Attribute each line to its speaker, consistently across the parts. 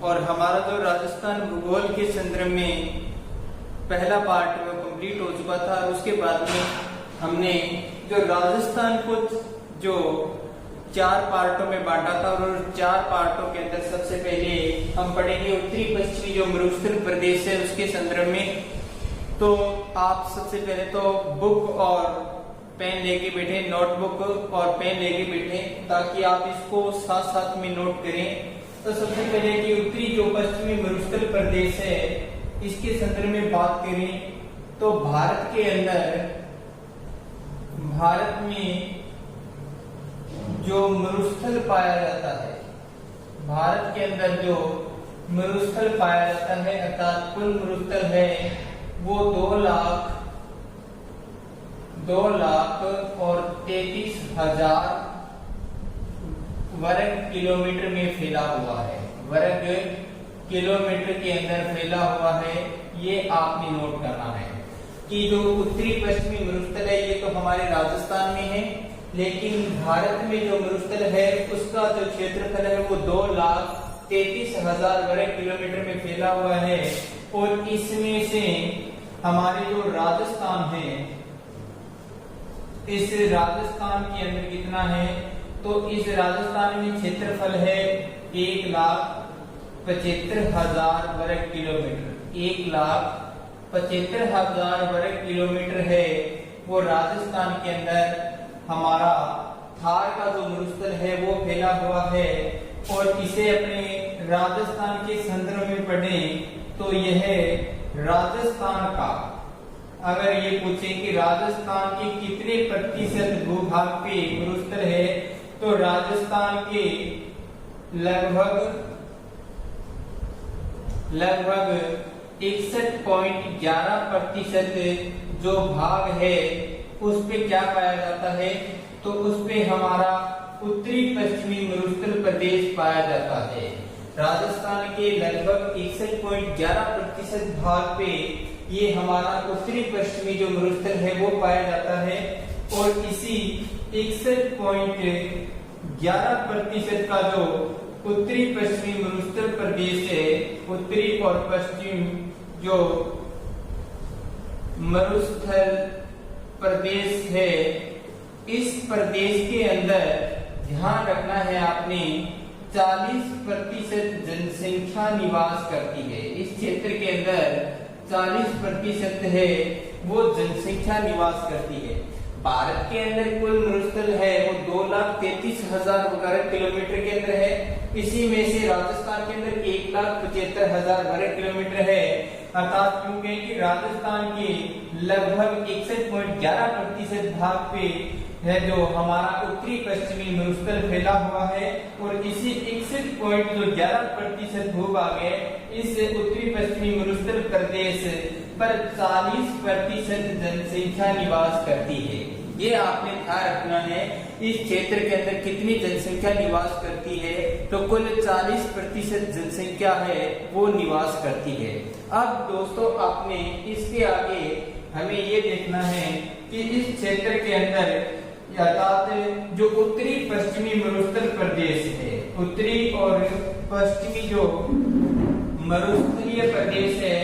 Speaker 1: और हमारा जो राजस्थान भूगोल के संदर्भ में पहला पार्ट वो कंप्लीट हो चुका था। उसके बाद में हमने जो राजस्थान को जो 4 पार्टों में बांटा था और 4 पार्टों के अंदर सबसे पहले हम पढ़ेंगे उत्तरी पश्चिमी जो मरुस्थल प्रदेश है उसके संदर्भ में। तो आप सबसे पहले तो बुक और पेन लेके बैठे, नोटबुक और पेन लेके बैठे ताकि आप इसको साथ साथ में नोट करें। तो सबसे पहले कि उत्तरी जो पश्चिमी मरुस्थल प्रदेश है इसके संदर्भ में बात करें तो भारत के अंदर, भारत में जो मरुस्थल पाया जाता है, भारत के अंदर जो मरुस्थल पाया जाता है अर्थात कुल मरुस्थल है वो 2,33,000 वर्ग किलोमीटर में फैला हुआ है। वर्ग किलोमीटर के अंदर फैला हुआ है, ये आपने नोट करना है कि जो उत्तरी पश्चिमी मरुस्थल है ये तो हमारे राजस्थान में है, लेकिन भारत में जो मरुस्थल है उसका जो क्षेत्रफल है वो 2,33,000 वर्ग किलोमीटर में फैला हुआ है। और इसमें से हमारे जो राजस्थान है, इस राजस्थान के अंदर कितना है तो इस राजस्थान में क्षेत्रफल है 1,75,000 वर्ग किलोमीटर। 1,75,000 वर्ग किलोमीटर है वो राजस्थान के अंदर हमारा थार का जो मरुस्थल है वो फैला हुआ है। और इसे अपने राजस्थान के संदर्भ में पढ़ें तो यह राजस्थान का, अगर ये पूछे कि राजस्थान के कितने प्रतिशत भूभाग पे मरुस्थल है तो राजस्थान के लगभग 61.11% जो भाग है उस पे क्या पाया जाता है तो उस पे हमारा उत्तरी पश्चिमी मरुस्थल प्रदेश पाया जाता है। राजस्थान के लगभग 61.11% भाग पे ये हमारा उत्तरी पश्चिमी जो मरुस्थल है वो पाया जाता है। और इसी 61.11% का जो उत्तरी पश्चिमी मरुस्थल प्रदेश है, उत्तरी और पश्चिम जो मरुस्थल प्रदेश है, इस प्रदेश के अंदर ध्यान रखना है आपने 40% जनसंख्या निवास करती है। इस क्षेत्र के अंदर 40% है वो जनसंख्या निवास करती है। भारत के अंदर कुल मरुस्थल है वो 2,33,000 वर्ग किलोमीटर के अंदर है। इसी में से राजस्थान के अंदर 1,75,000 वर्ग किलोमीटर है। अर्थात क्यों कहें कि राजस्थान के लगभग 61.11% भाग पे है जो हमारा उत्तरी पश्चिमी मरुस्थल फैला हुआ है। और इसी 61.11% भूभाग है इस उत्तरी पश्चिमी मरुस्थल प्रदेश पर 40% जनसंख्या निवास करती है। ये आपने ध्यान रखना है इस क्षेत्र के अंदर कितनी जनसंख्या निवास करती है तो कुल 40% जनसंख्या है वो निवास करती है। अब दोस्तों आपने इसके आगे हमें ये देखना है कि इस क्षेत्र के अंदर अर्थात जो उत्तरी पश्चिमी मरुस्थल प्रदेश है, उत्तरी और पश्चिमी जो मरुस्थलीय प्रदेश है,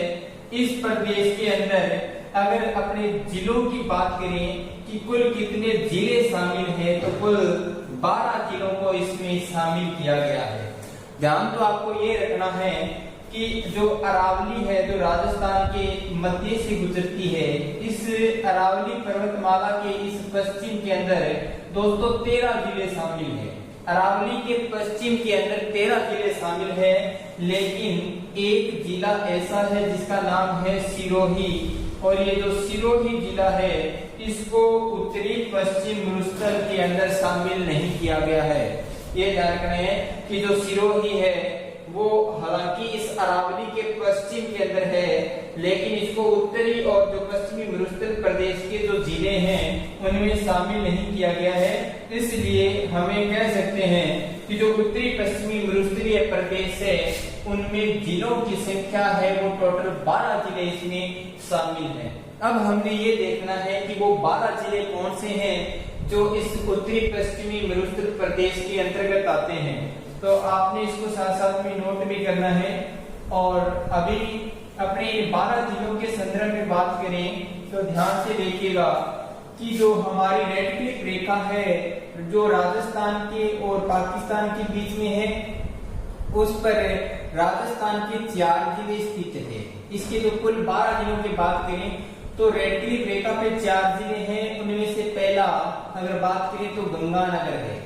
Speaker 1: इस प्रदेश के अंदर अगर अपने जिलों की बात करें कि कुल कितने जिले शामिल हैं तो कुल 12 जिलों को इसमें शामिल किया गया है। ध्यान तो आपको ये रखना है कि जो अरावली है जो राजस्थान के मध्य से गुजरती है, इस अरावली पर्वतमाला के इस पश्चिम के अंदर दोस्तों 13 जिले शामिल हैं। अरावली के पश्चिम के अंदर 13 जिले शामिल हैं, लेकिन एक जिला ऐसा है जिसका नाम है सिरोही। और ये जो सिरोही जिला है इसको उत्तरी पश्चिम मरुस्थल के अंदर शामिल नहीं किया गया है। ये ध्यान रखें कि जो सिरोही है वो हालांकि इस अरावली के पश्चिम के अंदर है, लेकिन इसको उत्तरी और जो पश्चिमी मरुस्थल प्रदेश के जो जिले हैं उनमें शामिल नहीं किया गया है। इसलिए हमें कह सकते हैं कि जो उत्तरी पश्चिमी मरुस्थलीय प्रदेश है उनमें जिलों की संख्या है वो टोटल 12 जिले इसमें शामिल हैं। अब हमने ये देखना है कि वो 12 जिले कौन से हैं जो इस उत्तरी पश्चिमी मरुस्थल प्रदेश के अंतर्गत आते हैं। तो आपने इसको साथ साथ में नोट भी करना है। और अभी अपने 12 जिलों के संदर्भ में बात करें तो ध्यान से देखिएगा कि जो हमारी रेड क्लिफ रेखा है जो राजस्थान के और पाकिस्तान के बीच में है, उस पर राजस्थान के 4 जिले स्थित है। इसके जो कुल 12 जिलों की बात करें तो रेड क्लिफ रेखा पे 4 जिले हैं। उनमें से पहला अगर बात करें तो गंगानगर है।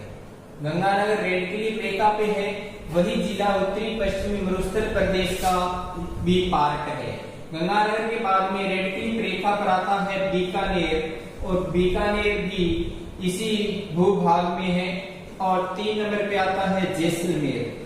Speaker 1: गंगानगर रेड क्लिफ रेखा पे है। वही जिला उत्तरी पश्चिमी मरुस्थल प्रदेश का भी पार्ट है। गंगानगर के बाद में रेड क्लिफ रेखा पर आता है बीकानेर, और बीकानेर भी इसी भूभाग में है। और 3 नंबर पे आता है जैसलमेर।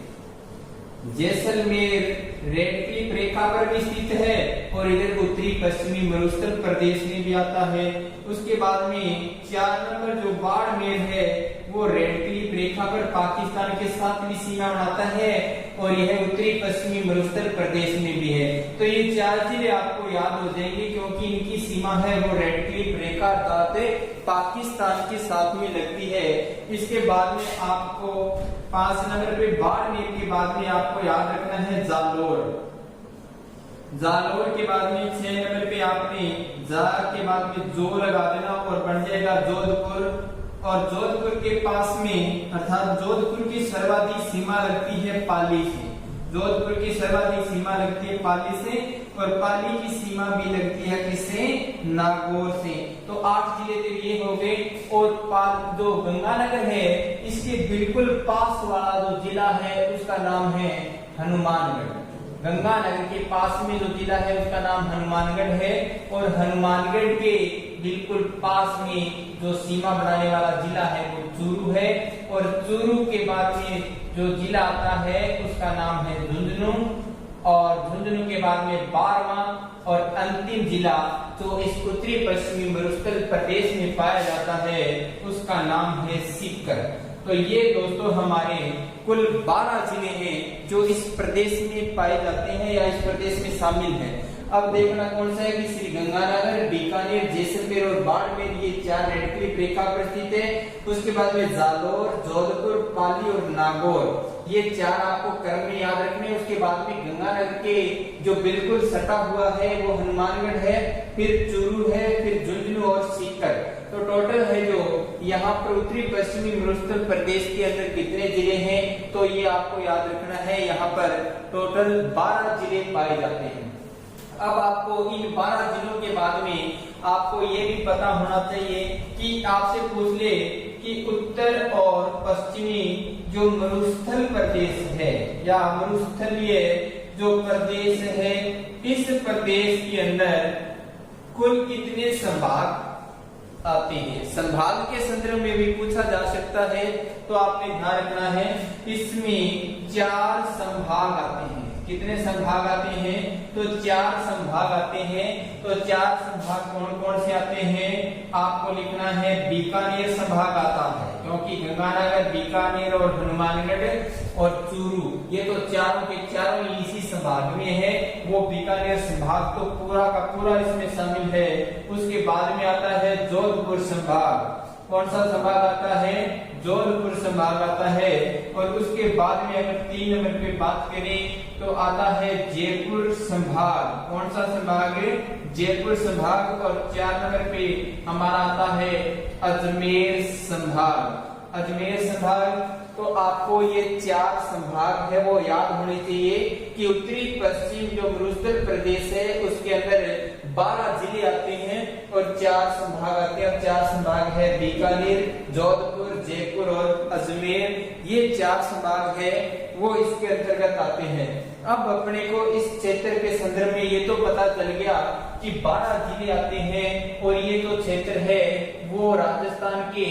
Speaker 1: जैसलमेर रेड क्लिफ रेखा पर भी स्थित है और इधर उत्तरी पश्चिमी मरुस्थल प्रदेश में भी आता है। उसके बाद में 4 नंबर जो बाड़मेर है वो रेड क्लिफ रेखा पर पाकिस्तान के साथ भी सीमा बनाता है और यह उत्तरी पश्चिमी मरुस्थल प्रदेश में भी है। तो ये 4 जिले आपको याद हो जाएंगे क्योंकि इनकी सीमा है वो रेड क्लिफ रेखा अर्थात पाकिस्तान के साथ में लगती है। इसके बाद में आपको 5 नंबर पे बाड़मेर के बाद में आपको याद रखना है जालोर। जालोर के बाद में 6 नंबर पे आपने जा के बाद में जो लगा देना और बन जाएगा जोधपुर। और जोधपुर के पास में अर्थात जोधपुर की सर्वाधिक सीमा लगती है पाली से। जोधपुर की सर्वाधिक सीमा लगती है पाली से और पाली की सीमा भी लगती है किससे? नागौर से। तो 8 जिले तो ये हो गए। और जो गंगानगर है इसके बिल्कुल पास वाला जो जिला है उसका नाम है हनुमानगढ़। गंगानगर के पास में जो जिला है उसका नाम हनुमानगढ़ है। और हनुमानगढ़ के बिल्कुल पास में जो सीमा बनाने वाला जिला है वो चूरू है। और चूरू के बाद में जो जिला आता है उसका नाम है झुंझुनू। और झुंझुनू के बाद में 12वां और अंतिम जिला जो इस उत्तरी पश्चिमी मरुस्थल प्रदेश में पाया जाता है उसका नाम है सीकर। तो ये दोस्तों हमारे कुल 12 जिले हैं जो इस प्रदेश में पाए जाते हैं या इस प्रदेश में शामिल हैं। अब देखना कौन सा है कि श्री गंगानगर, बीकानेर, जैसलमेर और बाड़मेर ये 4 रेड क्लिफ रेखा पर स्थित है। उसके बाद में जालोर, जोधपुर, पाली और नागौर ये 4 आपको क्रम में याद रखने। उसके बाद में गंगानगर के जो बिल्कुल सटा हुआ है वो हनुमानगढ़ है, फिर चूरू है, फिर झुंझुनू और सीकर। तो टोटल है जो यहाँ पर उत्तरी पश्चिमी मरुस्थल प्रदेश के अंदर कितने जिले हैं तो ये आपको याद रखना है। यहाँ पर टोटल 12 जिले पाए जाते हैं। अब आपको इन 12 जिलों के बाद में आपको ये भी पता होना चाहिए कि आपसे पूछ ले कि उत्तर और पश्चिमी जो मरुस्थल प्रदेश है या मरुस्थलीय जो प्रदेश है इस प्रदेश के अंदर कुल कितने संभाग आते हैं। संभाग के संदर्भ में भी पूछा जा सकता है तो आपने ध्यान रखना है इसमें 4 संभाग आते हैं। कितने संभाग आते हैं तो 4 संभाग आते हैं। तो 4 संभाग कौन कौन से आते हैं आपको लिखना है। बीकानेर संभाग आता है क्योंकि गंगानगर, बीकानेर और हनुमानगढ़ और चूरू ये तो चारों के चारों इसी संभाग में है। वो बीकानेर संभाग तो पूरा का पूरा इसमें शामिल है। उसके बाद में आता है जोधपुर संभाग। कौन सा संभाग आता है? जोधपुर संभाग आता है। और उसके बाद में अगर 3 नंबर पे बात करें तो आता है जयपुर संभाग। कौन सा संभाग है? जयपुर संभाग। और 4 नंबर पे हमारा आता है अजमेर संभाग। अजमेर संभाग। तो आपको ये 4 संभाग है वो याद होने चाहिए कि उत्तरी पश्चिम जो मरुस्थल प्रदेश है उसके अंदर 12 जिले आते हैं और 4 संभाग आते हैं। 4 संभाग है बीकानेर, जोधपुर, जयपुर और अजमेर। ये 4 संभाग है वो इसके अंतर्गत आते हैं। अब अपने को इस क्षेत्र के संदर्भ में ये तो पता चल गया कि 12 जिले आते हैं और ये जो क्षेत्र है वो राजस्थान के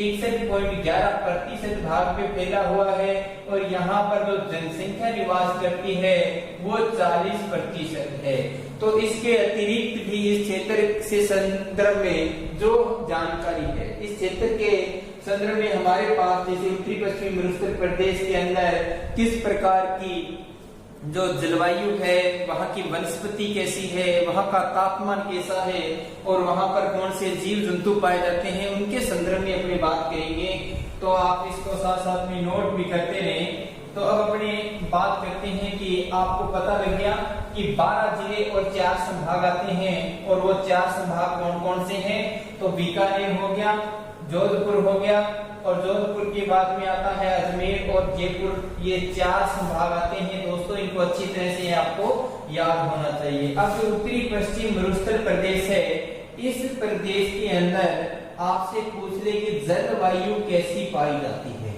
Speaker 1: 61.11% भाग में फैला हुआ है। और यहाँ पर जो जनसंख्या निवास करती है वो 40% है। तो इसके अतिरिक्त भी इस क्षेत्र से संदर्भ में जो जानकारी है इस क्षेत्र के संदर्भ में हमारे पास जैसे उत्तरी पश्चिमी मरुस्थल प्रदेश के अंदर किस प्रकार की जो जलवायु है, वहाँ की वनस्पति कैसी है, वहाँ का तापमान कैसा है और वहाँ पर कौन से जीव जंतु पाए जाते हैं उनके संदर्भ में अपनी बात करेंगे। तो आप इसको साथ साथ में नोट भी करते रहें तो अब अपने बात करते हैं कि आपको पता लग गया कि 12 जिले और 4 संभाग आते हैं, और वो 4 संभाग कौन कौन से हैं। तो बीकानेर हो गया, जोधपुर हो गया, और जोधपुर के बाद में आता है अजमेर और जयपुर। ये 4 संभाग आते हैं दोस्तों, इनको अच्छी तरह से आपको याद होना चाहिए। अब जो उत्तरी पश्चिम मरुस्थल प्रदेश है, इस प्रदेश के अंदर आपसे पूछ ले कि जलवायु कैसी पाई जाती है।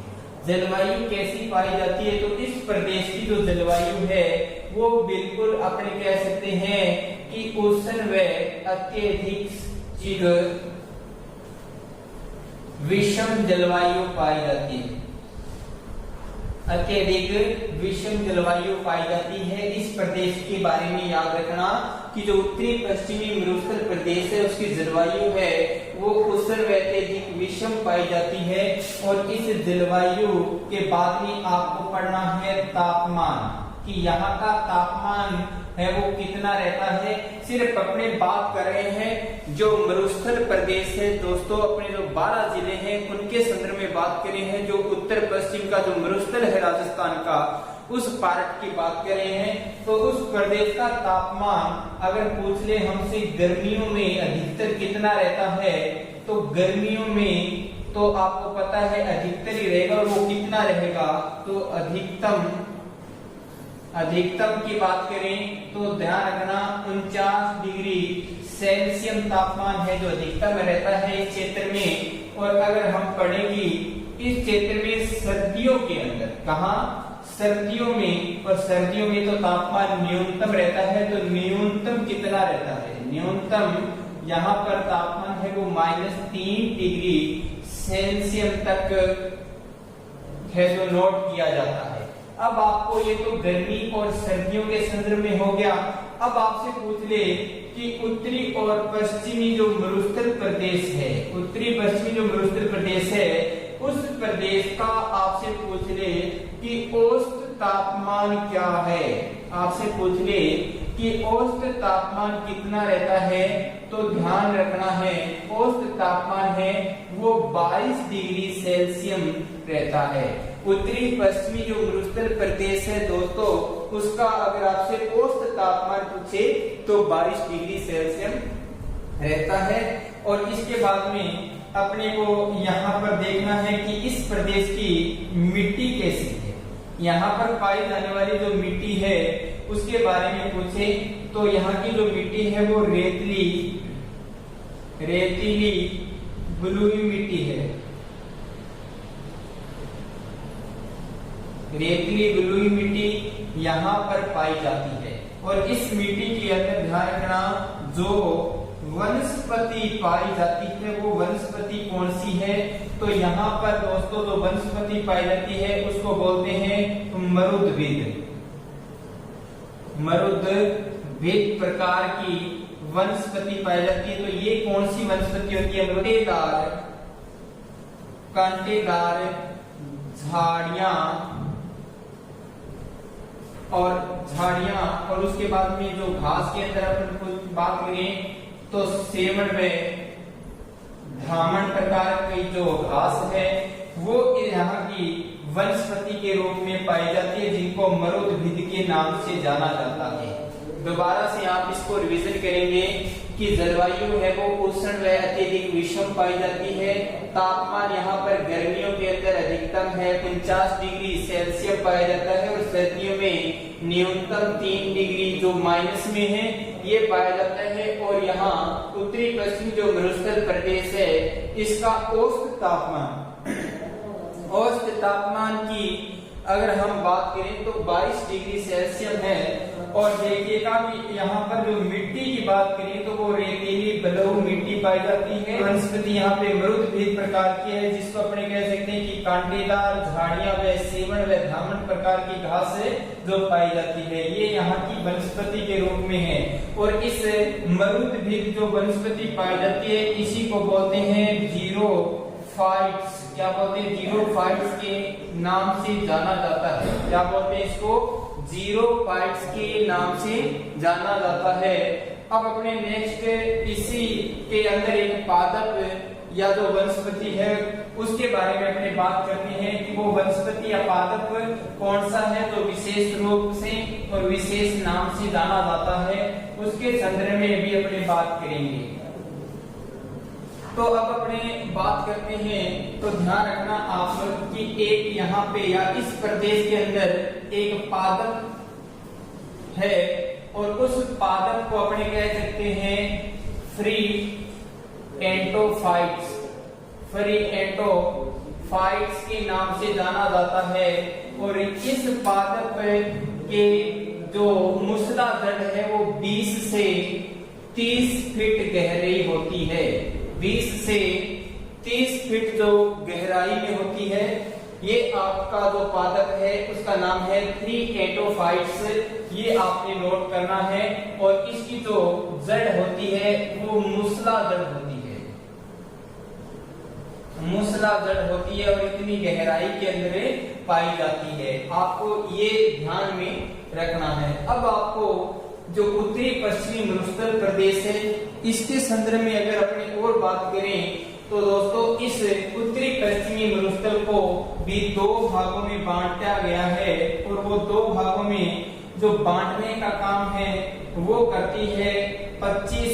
Speaker 1: जलवायु कैसी पाई जाती है, तो इस प्रदेश की जो जलवायु है वो बिल्कुल अपने कह सकते हैं कि उष्ण व अत्यधिक विषम जलवायु पाई जाती है। अत्यधिक विषम जलवायु पाई जाती है। इस प्रदेश के बारे में याद रखना कि जो उत्तरी पश्चिमी मरुस्थल प्रदेश है उसकी जलवायु है वो उष्ण व अत्यधिक विषम पाई जाती है। और इस जलवायु के बाद में आपको पढ़ना है तापमान, कि यहाँ का तापमान है वो कितना रहता है। सिर्फ अपने बात कर रहे हैं जो मरुस्थल प्रदेश है दोस्तों, अपने जो 12 जिले हैं उनके संदर्भ में बात कर रहे हैं। जो उत्तर पश्चिम का जो मरुस्थल है राजस्थान का, उस पार्ट की बात कर रहे हैं। तो उस प्रदेश का तापमान अगर पूछ ले हमसे गर्मियों में अधिकतर कितना रहता है, तो गर्मियों में तो आपको पता है अधिकतर ही रहेगा। और वो कितना रहेगा, तो अधिकतम की बात करें तो ध्यान रखना 49 डिग्री सेल्सियस तापमान है जो अधिकतम रहता है इस क्षेत्र में। और अगर हम पढ़ेंगे इस क्षेत्र में सर्दियों के अंदर, कहा सर्दियों में, और सर्दियों में तो तापमान न्यूनतम रहता है। तो न्यूनतम कितना रहता है, न्यूनतम यहाँ पर तापमान है वो -3 डिग्री सेल्सियस तक है जो नोट किया जाता है। अब आपको ये तो गर्मी और सर्दियों के संदर्भ में हो गया। अब आपसे पूछ ले कि उत्तरी और पश्चिमी जो मरुस्थल प्रदेश है, उत्तरी पश्चिमी जो मरुस्थल प्रदेश है, उस प्रदेश का आपसे पूछ ले कि औसत तापमान क्या है। आपसे पूछ ले कि औसत तापमान कितना रहता है, तो ध्यान रखना है औसत तापमान है वो 22 डिग्री सेल्सियस रहता है। उत्तरी पश्चिमी जो मरुस्थल प्रदेश है दोस्तों, उसका अगर आपसे औसत तापमान पूछे तो 22 डिग्री सेल्सियस रहता है। और इसके बाद में अपने को यहाँ पर देखना है कि इस प्रदेश की मिट्टी कैसी है। यहाँ पर पाई जाने वाली जो मिट्टी है उसके बारे में पूछे तो यहाँ की जो मिट्टी है वो रेतीली बलुई मिट्टी है। रेतीली बलुई मिट्टी यहाँ पर पाई जाती है। और इस मिट्टी के अंदर ध्यान रखना जो वनस्पति पाई जाती है वो वनस्पति कौन सी है, तो यहाँ पर दोस्तों जो वनस्पति पाई जाती है उसको बोलते हैं मरुद्भिद। मरुद्भिद प्रकार की वनस्पति पाई जाती है। तो ये कौन सी वनस्पति होती है, कांटेदार झाड़ियां और उसके बाद में जो घास के अंदर अपन कुछ बात करें तो सेमड़ में धामन प्रकार की जो घास है वो यहाँ की वनस्पति के रूप में पाई जाती है, जिनको मरुद्भिद के नाम से जाना जाता है। दोबारा से आप इसको रिवीजन करेंगे कि जलवायु है वो उष्ण व अत्यधिक विषम पाई जाती है। तापमान यहाँ पर गर्मियों के अंदर अधिकतम है 50 डिग्री सेल्सियस पाया जाता है, और सर्दियों में न्यूनतम 3 डिग्री जो माइनस में है ये पाया जाता है। और यहाँ उत्तरी पश्चिम जो मरुस्थल प्रदेश है इसका औसत तापमान की अगर हम बात करें तो 22 डिग्री सेल्सियस है। और देखिएगा कि यहाँ पर जो मिट्टी की बात करें तो वो रेतीली बलुई मिट्टी पाई जाती है। वनस्पति यहाँ पे मरुद्भिद प्रकार की है, जिसको अपने कह सकते हैं कि कांटेदार झाड़ियां व सेवण व धामन प्रकार की घास है जो पाई जाती है, ये यहाँ की वनस्पति के रूप में है। और इस मरुद्भिद जो वनस्पति पाई जाती है इसी को बोलते हैं जीरोफाइट्स। क्या बोलते हैं, जीरोफाइट्स के नाम से जाना जाता है। क्या बोलते हैं इसको, जीरोफाइट्स के नाम से जाना जाता है। अब अपने नेक्स्ट इसी के अंदर एक पादप या जो वनस्पति है उसके बारे में अपने बात करते हैं कि वो वनस्पति या पादप कौन सा है जो विशेष रूप से और विशेष नाम से जाना जाता है, उसके संदर्भ में भी अपने बात करेंगे। तो अब अपने बात करते हैं, तो ध्यान रखना आप कि एक यहाँ पे या इस प्रदेश के अंदर एक पादप है और उस पादप को अपने कह सकते हैं फ्री एंटोफाइट्स, फ्री एंटोफाइट्स के नाम से जाना जाता है। और इस पादप के जो मूसला जड़ है वो 20 से 30 फीट गहरी होती है, 20 से 30 फीट जो गहराई में होती है। ये आपका जो पादप है उसका नाम है थ्री एंटोफाइट्स, ये आपने नोट करना है। और इसकी जो जड़ होती है वो मूसला जड़ होती है, मूसला जड़ होती है और इतनी गहराई के अंदर पाई जाती है। आपको ये ध्यान में रखना है। अब आपको जो उत्तरी पश्चिमी मरुस्थल प्रदेश है इसके संदर्भ में अगर अपनी और बात करें तो दोस्तों इस उत्तरी पश्चिमी मरुस्थल को भी दो भागों में बांटा गया है। और वो दो भागों में जो बांटने का काम है वो करती है 25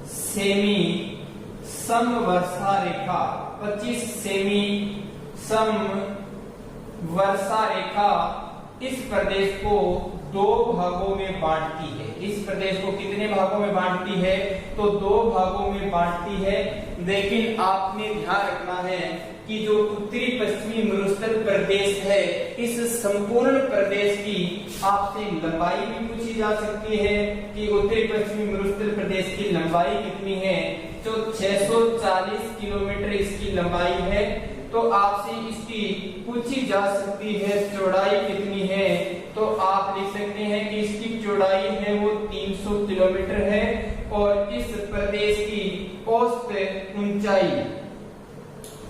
Speaker 1: सेमी समवर्षा रेखा, 25 सेमी समवर्षा रेखा इस प्रदेश को दो भागों में बांटती है। इस प्रदेश को कितने भागों में बांटती है? तो दो भागों में बांटती है। लेकिन आपने ध्यान रखना है कि जो उत्तरी पश्चिमी मरुस्थल प्रदेश है इस संपूर्ण प्रदेश की आपसे लंबाई भी पूछी जा सकती है कि उत्तरी पश्चिमी मरुस्थल प्रदेश की लंबाई कितनी है। तो 640 किलोमीटर इसकी लंबाई है। तो आपसे इसकी पूछी जा सकती है चौड़ाई कितनी है, तो आप लिख सकते हैं कि इसकी चौड़ाई है वो 300 किलोमीटर है। और इस प्रदेश की औसत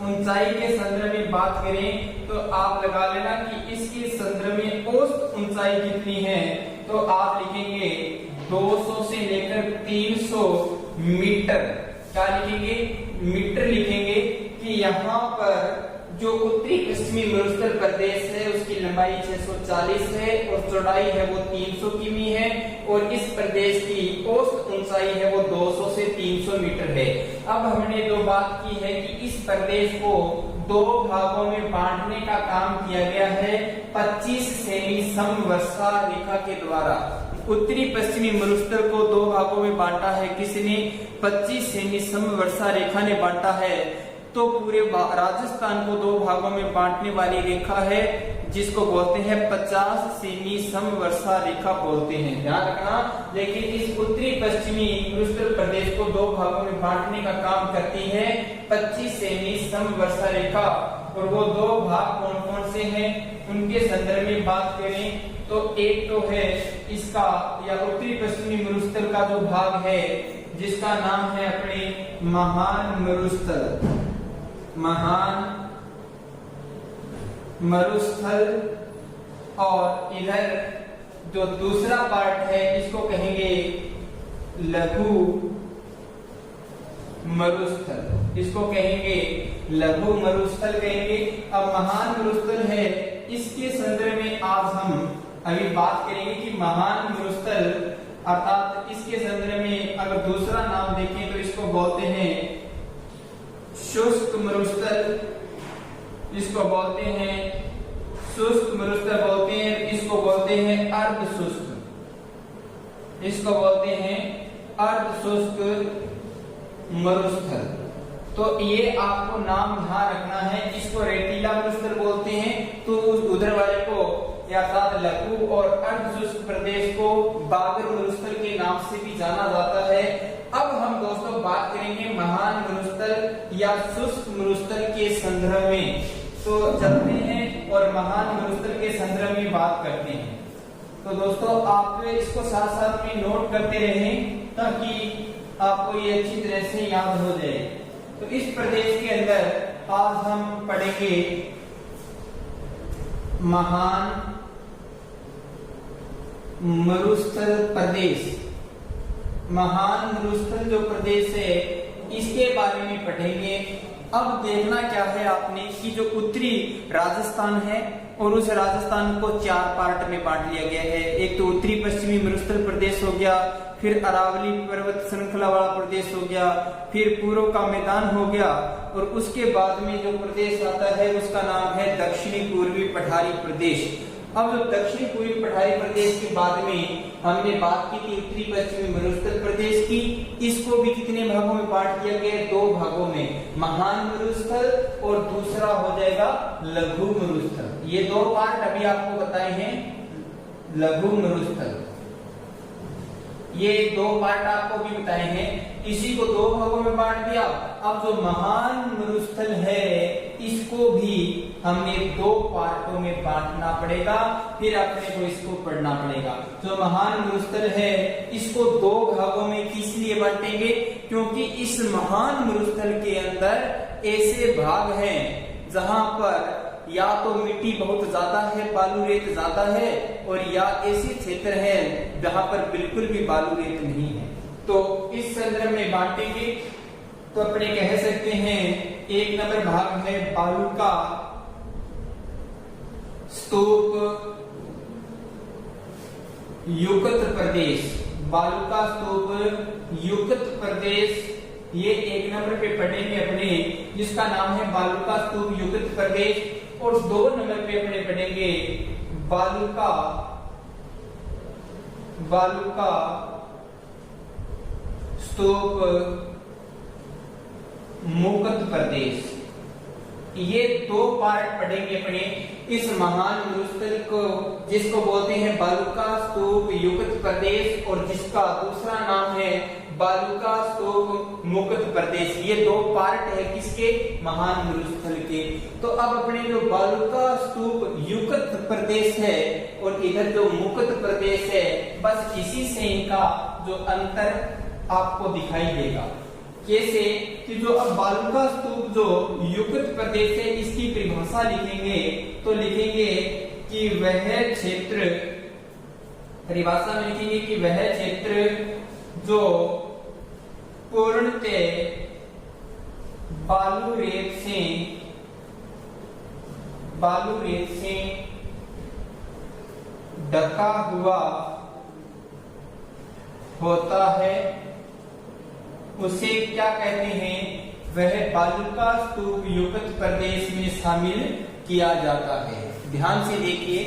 Speaker 1: ऊंचाई के संदर्भ में बात करें तो आप लगा लेना कि इसके संदर्भ में औसत ऊंचाई कितनी है। तो आप लिखेंगे 200 से लेकर 300 मीटर। क्या लिखेंगे? मीटर लिखेंगे कि यहाँ पर जो उत्तरी पश्चिमी मरुस्थल प्रदेश है उसकी लंबाई 640 है और चौड़ाई है वो 300 किमी है। और इस प्रदेश की औसत ऊंचाई है वो 200 से 300 मीटर है। अब हमने जो बात की है कि इस प्रदेश को दो भागों में बांटने का काम किया गया है 25 सेमी समवर्षा रेखा के द्वारा। उत्तरी पश्चिमी मरुस्थल को दो भागों में बांटा है किसने? 25 सेमी समवर्षा रेखा ने बांटा है। तो पूरे राजस्थान को दो भागों में बांटने वाली रेखा है जिसको बोलते हैं 50 सेमी समवर्षा रेखा बोलते हैं। ध्यान रखना। लेकिन इस उत्तरी पश्चिमी मरुस्थल प्रदेश को दो भागों में बांटने का काम करती है 25 सेमी समवर्षा रेखा। और वो दो भाग कौन कौन से हैं उनके संदर्भ में बात करें तो एक तो है इसका या उत्तरी पश्चिमी मरुस्थल का जो भाग है जिसका नाम है अपने महान मरुस्थल, महान मरुस्थल। और इधर जो दूसरा पार्ट है इसको कहेंगे लघु मरुस्थल, इसको कहेंगे लघु मरुस्थल कहेंगे। अब महान मरुस्थल है इसके संदर्भ में आज हम अभी बात करेंगे कि महान मरुस्थल अर्थात इसके संदर्भ में अगर दूसरा नाम देखें तो इसको बोलते हैं शुष्क मरुस्थल, इसको बोलते हैं शुष्क मरुस्थल बोलते हैं। इसको बोलते हैं अर्ध शुष्क, इसको बोलते हैं अर्ध शुष्क मरुस्थल। तो ये आपको नाम ध्यान रखना है। इसको रेतीला मरुस्थल बोलते हैं तो उधर वाले को या साथ लघु और अर्ध शुष्क प्रदेश को बागर मरुस्थल के नाम से भी जाना जाता है। अब हम दोस्तों बात करेंगे महान मरुस्थल या शुष्क मरुस्थल के संदर्भ में। तो चलते हैं और महान मरुस्थल के संदर्भ में बात करते हैं। तो दोस्तों आप इसको साथ साथ में नोट करते रहें ताकि आपको ये अच्छी तरह से याद हो जाए। तो इस प्रदेश के अंदर आज हम पढ़ेंगे महान मरुस्थल प्रदेश। महान मरुस्थल जो प्रदेश है इसके बारे में पढ़ेंगे। अब देखना क्या है आपने कि जो उत्तरी राजस्थान है और उस राजस्थान को 4 पार्ट में बांट लिया गया है। एक तो उत्तरी पश्चिमी मरुस्थल प्रदेश हो गया, फिर अरावली पर्वत श्रृंखला वाला प्रदेश हो गया, फिर पूर्व का मैदान हो गया, और उसके बाद में जो प्रदेश आता है उसका नाम है दक्षिणी पूर्वी पठारी प्रदेश। अब जो दक्षिणी पूर्वी पठारी प्रदेश के बाद में हमने बात की थी उत्तरी पश्चिमी मरुस्थल प्रदेश की, इसको भी कितने भागों में बांट दिया गया? 2 भागों में, महान मरुस्थल और दूसरा हो जाएगा लघु मरुस्थल। ये 2 पार्ट अभी आपको बताए हैं, लघु मरुस्थल, ये 2 पार्ट आपको भी बताए हैं। इसी को 2 भागों में बांट दिया। अब जो महान मरुस्थल है इसको भी हमने 2 पार्टों में बांटना पड़ेगा, फिर अपने को इसको पढ़ना पड़ेगा। जो महान मरुस्थल है इसको 2 भागों में किस लिए बांटेंगे? क्योंकि इस महान मरुस्थल के अंदर ऐसे भाग हैं जहां पर या तो मिट्टी बहुत ज्यादा है, बालू रेत ज्यादा है, और या ऐसे क्षेत्र है जहां पर बिल्कुल भी बालू रेत नहीं है। तो इस संदर्भ में बांटेंगे तो अपने कह सकते हैं 1 नंबर भाग है बालू का स्तूप युक्त प्रदेश, बालू का स्तूप युक्त प्रदेश, ये 1 नंबर पे पढ़ेंगे अपने, जिसका नाम है बालू का स्तूप युक्त प्रदेश। और 2 नंबर पे अपने पढ़ेंगे बालू का स्तूप मुक्त प्रदेश। ये 2 पार्ट पढ़ेंगे अपने इस महान मरुस्थल को, जिसको बोलते हैं बालू का स्तूप युक्त प्रदेश, और जिसका दूसरा नाम है बालू का स्तूप मुक्त प्रदेश। ये 2 पार्ट है किसके? महान मरुस्थल के। तो अब अपने जो बालू का स्तूप युक्त प्रदेश है और इधर जो मुक्त प्रदेश है, बस इसी से इनका जो अंतर आपको दिखाई देगा। कैसे? कि जो अब बालू का स्तूप जो युक्त प्रदेश है इसकी परिभाषा लिखेंगे तो लिखेंगे कि वह क्षेत्र, परिभाषा में लिखेंगे कि वह क्षेत्र जो पूर्णतः बालू रेत से ढका हुआ होता है उसे क्या कहते हैं? वह बालू का स्तूप युक्त प्रदेश में शामिल किया जाता है। ध्यान से देखिए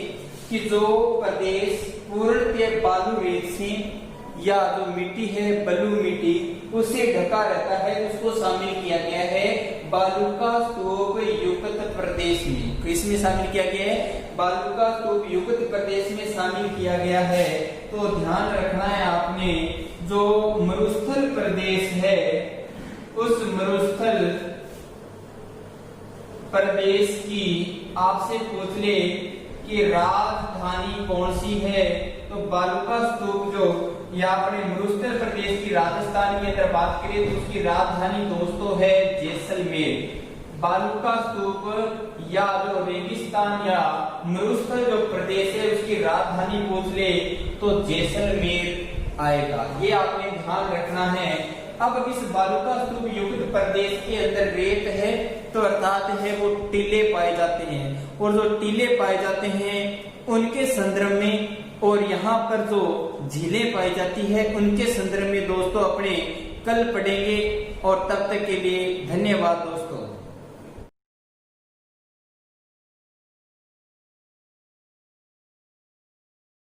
Speaker 1: कि जो प्रदेश पूर्णतः बालू रेत से या जो मिट्टी है बलू मिट्टी उससे ढका रहता है उसको शामिल किया गया है बालू का स्तूप युक्त प्रदेश में। इसमें शामिल किया गया है, बालू का स्तूप युक्त प्रदेश में शामिल किया गया है। तो ध्यान रखना है आपने, जो मरुस्थल प्रदेश है उस मरुस्थल प्रदेश की आपसे पूछ ले कि राजधानी कौन सी है, तो बालू का स्तूप जो या अपने मरुस्थल प्रदेश की राजस्थान के अंदर बात करें तो उसकी राजधानी दोस्तों है जैसलमेर। बालू का स्तूप या जो रेगिस्तान या मरुस्थल जो प्रदेश है उसकी राजधानी पूछ ले तो जैसलमेर आएगा। ये आपने ध्यान रखना है। अब इस बालू का स्तूप युक्त प्रदेश के अंदर रेत है तो अर्थात है वो टीले पाए जाते हैं, और जो टीले पाए जाते हैं उनके संदर्भ में और यहाँ पर जो झीलें पाई जाती है उनके संदर्भ में दोस्तों अपने कल पढ़ेंगे। और तब तक के लिए धन्यवाद दोस्तों।